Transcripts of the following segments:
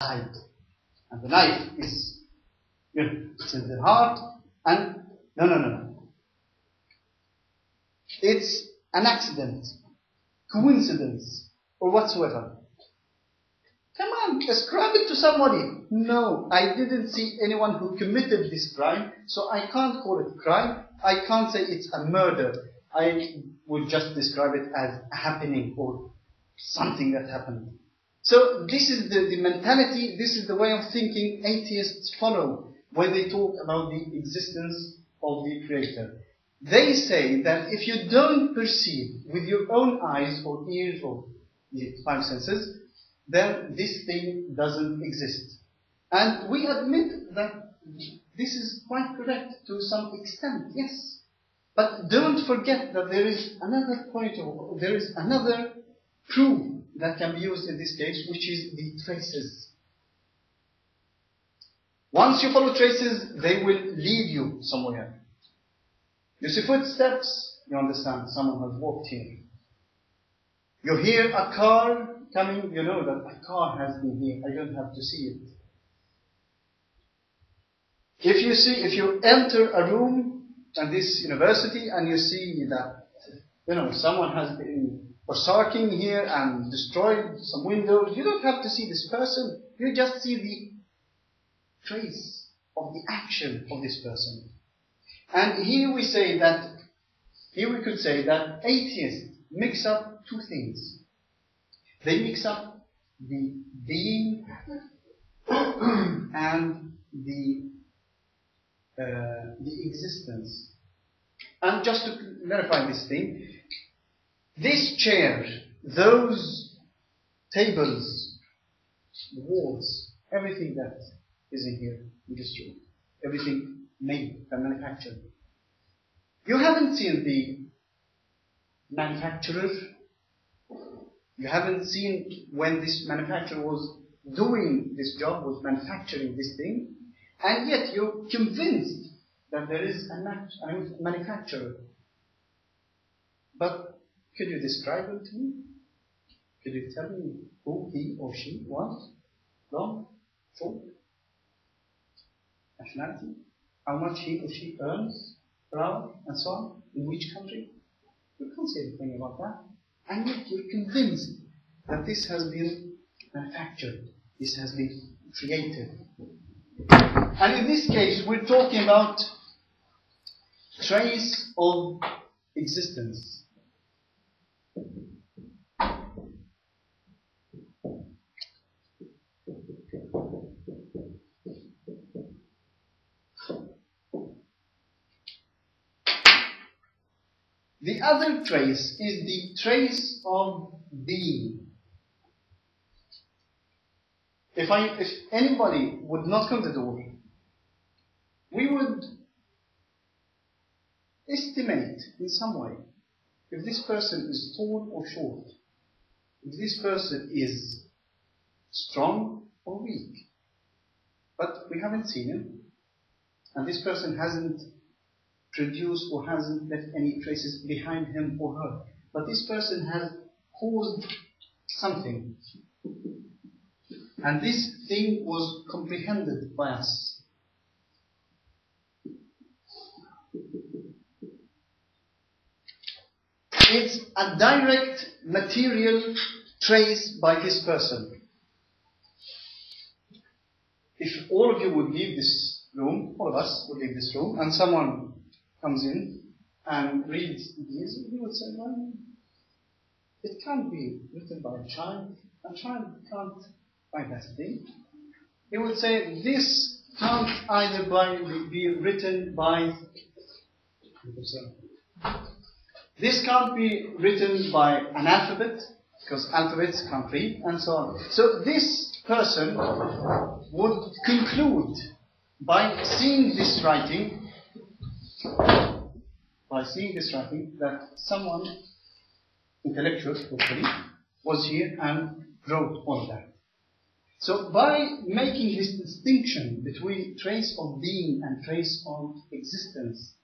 side. And the knife is, it's in the heart, and no. It's an accident, coincidence, or whatsoever. Come on, ascribe it to somebody. No, I didn't see anyone who committed this crime, so I can't call it crime. I can't say it's a murder. I would just describe it as a happening or something that happened. So this is the mentality, this is the way of thinking atheists follow when they talk about the existence of the Creator. They say that if you don't perceive with your own eyes or ears or the five senses, then this thing doesn't exist. And we admit that this is quite correct to some extent, yes. But don't forget that there is another point, or there is another proof that can be used in this case, which is the traces. Once you follow traces, they will lead you somewhere. You see footsteps, you understand someone has walked here. You hear a car coming, you know that a car has been here. I don't have to see it. If you enter a room at this university and you see that, someone has been sarking here and destroyed some windows, you don't have to see this person. You just see the trace of the action of this person. And here we could say that atheists mix up two things. They mix up the being and the existence. And just to clarify this thing, this chair, those tables, the walls, everything that is in here, in this room, everything made and manufactured. You haven't seen the manufacturer. You haven't seen when this manufacturer was doing this job, was manufacturing this thing, and yet you're convinced that there is a manufacturer. But could you describe him to me? Could you tell me who he or she was? Long? Short? Nationality? How much he or she earns per hour? And so on? In which country? You can't say anything about that. And yet you're convinced that this has been manufactured. This has been created. And in this case, we're talking about trace of existence. The other trace is the trace of being. If anybody would knock on the door, we would estimate in some way if this person is tall or short, if this person is strong or weak. But we haven't seen him, and this person hasn't produced or hasn't left any traces behind him or her. But this person has caused something. And this thing was comprehended by us. It's a direct material trace by this person. If all of you would leave this room, all of us would leave this room, and someone comes in and reads these, he would say, well, it can't be written by a child. A child can't write that thing. He would say, this can't either be written by... This can't be written by an alphabet, because alphabets can't read, and so on. So this person would conclude by seeing this writing, that someone, intellectual, hopefully, was here and wrote all of that. So by making this distinction between trace of being and trace of existence,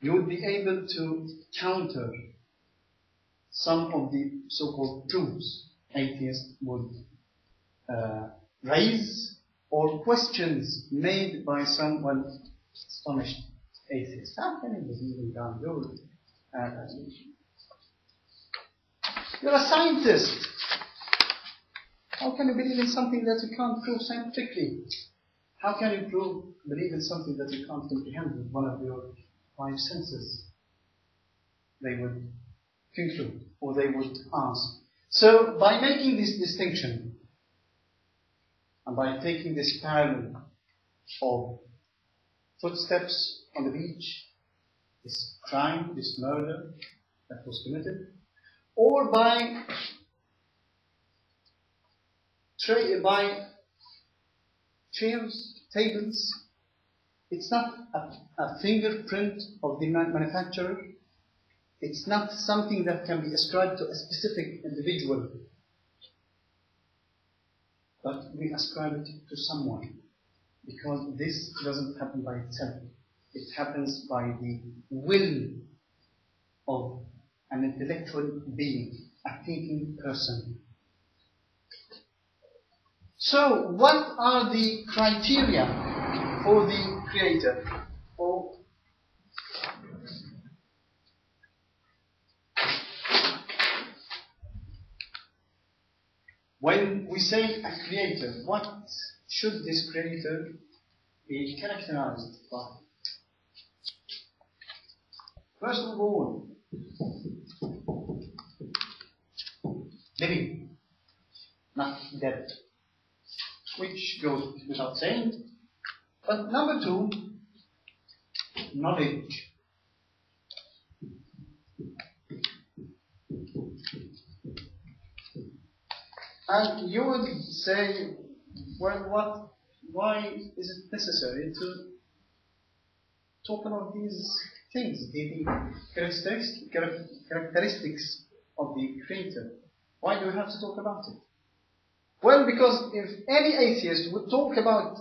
you would be able to counter some of the so-called proofs atheists would raise or questions made by someone astonished atheist. How can you believe in God? You're a scientist. How can you believe in something that you can't prove scientifically? How can you believe in something that you can't comprehend with one of your five senses? They would conclude, or they would ask. So, by making this distinction, and by taking this parallel of footsteps on the beach, this crime, this murder that was committed, or by chairs, tables, it's not a fingerprint of the manufacturer. It's not something that can be ascribed to a specific individual, but we ascribe it to someone, because this doesn't happen by itself. It happens by the will of an intellectual being, a thinking person. So, what are the criteria for the creator? When we say a creator, what should this creator be characterized by? First of all, living, not dead, which goes without saying. But number two, knowledge. And you would say, well, why is it necessary to talk about these things, the characteristics of the creator? Why do we have to talk about it? Well, because if any atheist would talk about,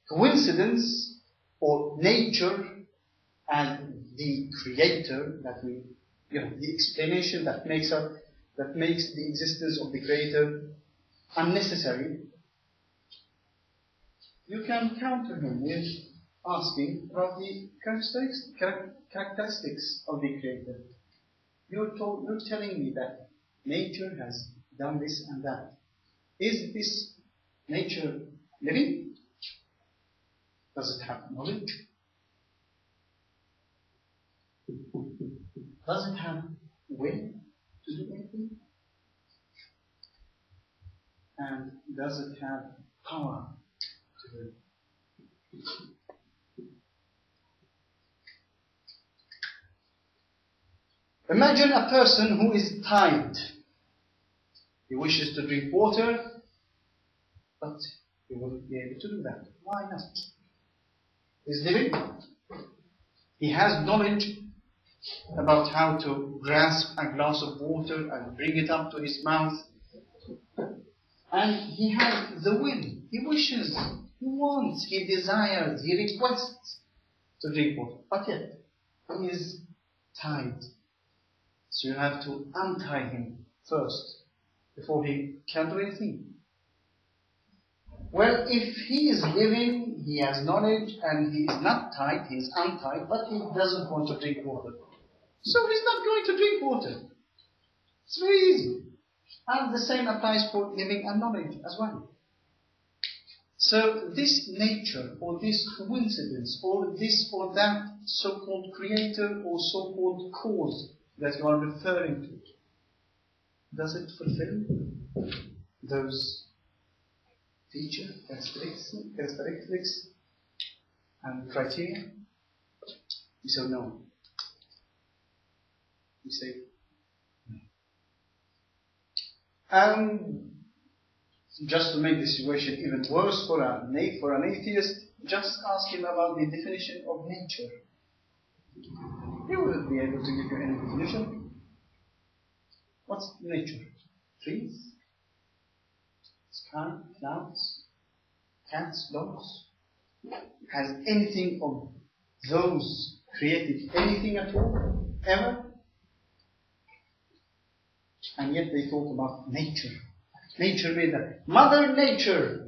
coincidence or nature and the creator, the explanation that makes the existence of the creator unnecessary, you can counter him with asking about the characteristics of the creator. You're telling me that nature has done this and that. Is this nature living? Does it have knowledge? Does it have will to do anything? And does it have power to do it? Imagine a person who is tired. He wishes to drink water, but he wouldn't be able to do that. Why not? He's living. He has knowledge about how to grasp a glass of water and bring it up to his mouth. And he has the will. He wishes, he wants, he desires, he requests to drink water. But yet, he is tied. So you have to untie him first before he can do anything. Well, if he is living, he has knowledge, and he is not tied, he is untied, but he doesn't want to drink water. So he's not going to drink water. It's very easy. And the same applies for living and knowledge as well. So this nature, or this coincidence, or this or that so-called creator or so-called cause that you are referring to, does it fulfill those features, characteristics, and criteria? You say no. You say no. And just to make the situation even worse for an atheist, just ask him about the definition of nature. He wouldn't be able to give you any definition. What's nature? Trees? Sky? Clouds? Cats? Dogs? Has anything of those created anything at all? Ever? And yet they talk about nature. Nature made that. Mother Nature